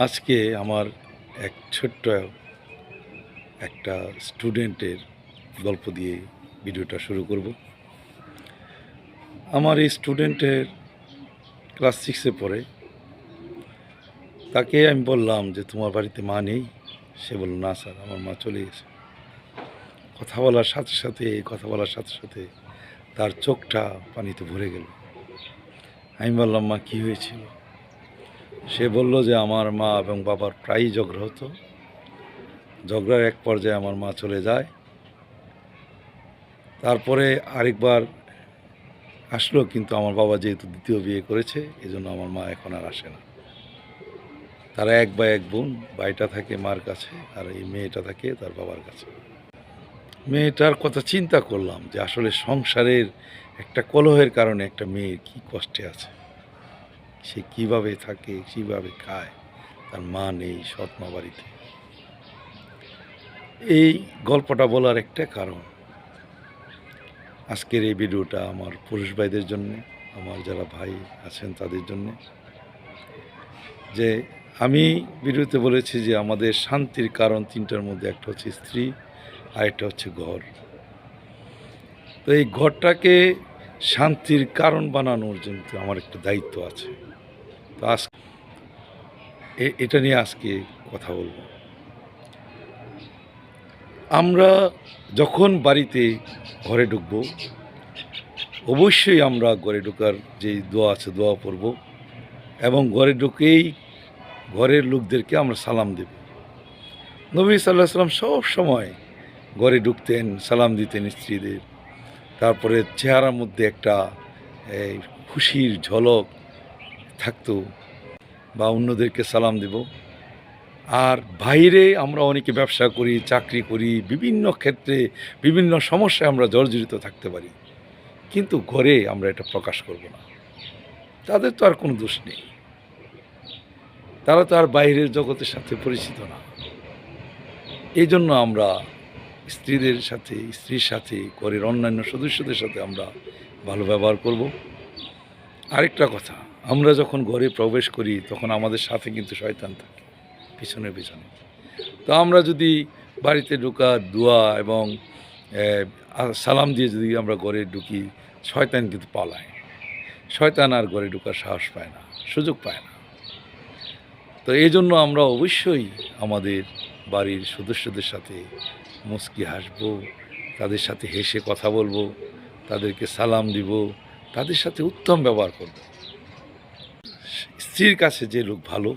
আজকে আমার এক ছোট্ট একটা স্টুডেন্টের গল্প দিয়ে ভিডিওটা শুরু করব। আমার এই স্টুডেন্টের ক্লাস 6-এ পড়ে। তাকে আমি বললাম যে, তোমার বাড়িতে মা নেই? সে বলল, না স্যার, আমার মা চলে গেছে। কথা বলার সাথে তার চোখটা পানিতে ভরে গেল। আমি বললাম, মা কী হয়েছিল? সে বলল যে, আমার মা এবং বাবার প্রায়ই ঝগড়া হতো। ঝগড়ার এক পর্যায়ে আমার মা চলে যায়। তারপরে আরেকবার আসলো, কিন্তু আমার বাবা যেহেতু দ্বিতীয় বিয়ে করেছে, এজন্য আমার মা এখন আর আসে না। তারা এক ভাই এক বোন। ভাইটা থাকে মার কাছে, আর এই মেয়েটা থাকে তার বাবার কাছে। মেয়েটার কথা চিন্তা করলাম যে আসলে সংসারের একটা কলহের কারণে একটা মেয়ের কী কষ্টে আছে, সে কিভাবে থাকে, কিভাবে খায়, তার মা নেই, সৎ মা বাড়িতে। এই গল্পটা বলার একটা কারণ, আজকের এই ভিডিওটা আমার পুরুষ ভাইদের জন্যে, আমার যারা ভাই আছেন তাদের জন্যে। যে আমি ভিডিওতে বলেছি যে আমাদের শান্তির কারণ তিনটার মধ্যে একটা হচ্ছে স্ত্রী, আর একটা হচ্ছে ঘর। তো এই ঘরটাকে শান্তির কারণ বানানোর জন্য আমার একটা দায়িত্ব আছে। তো এটা নিয়ে আজকে কথা বলবো। আমরা যখন বাড়িতে ঘরে ঢুকবো, অবশ্যই আমরা ঘরে ঢোকার যে দোয়া আছে দোয়া পড়ব, এবং ঘরে ঢুকেই ঘরের লোকদেরকে আমরা সালাম দেব। নবী সাল্লাল্লাহু আলাইহি ওয়াসাল্লাম সব সময় ঘরে ঢুকতেন, সালাম দিতেন স্ত্রীদের। তারপরে চেহারার মধ্যে একটা খুশির ঝলক থাকতো, বা অন্যদেরকে সালাম দেব। আর বাইরে আমরা অনেকে ব্যবসা করি, চাকরি করি, বিভিন্ন ক্ষেত্রে বিভিন্ন সমস্যায় আমরা জর্জরিত থাকতে পারি, কিন্তু ঘরে আমরা এটা প্রকাশ করব না। তাদের তো আর কোনো দোষ নেই, তারা তো আর বাইরের জগতের সাথে পরিচিত না। এই জন্য আমরা স্ত্রীর সাথে ঘরের অন্যান্য সদস্যদের সাথে আমরা ভালো ব্যবহার করব। আরেকটা কথা, আমরা যখন ঘরে প্রবেশ করি তখন আমাদের সাথে কিন্তু শয়তান থাকে পিছনে। তো আমরা যদি বাড়িতে ঢোকা দোয়া এবং সালাম দিয়ে যদি আমরা ঘরে ঢুকি, শয়তান কিন্তু পালায়। শয়তান আর ঘরে ঢোকার সাহস পায় না, সুযোগ পায় না। তো এই জন্য আমরা অবশ্যই আমাদের বাড়ির সদস্যদের সাথে মুচকি হাসবো, তাদের সাথে হেসে কথা বলবো, তাদেরকে সালাম দিব, তাদের সাথে উত্তম ব্যবহার করব। স্ত্রীর কাছে যে লোক ভালো,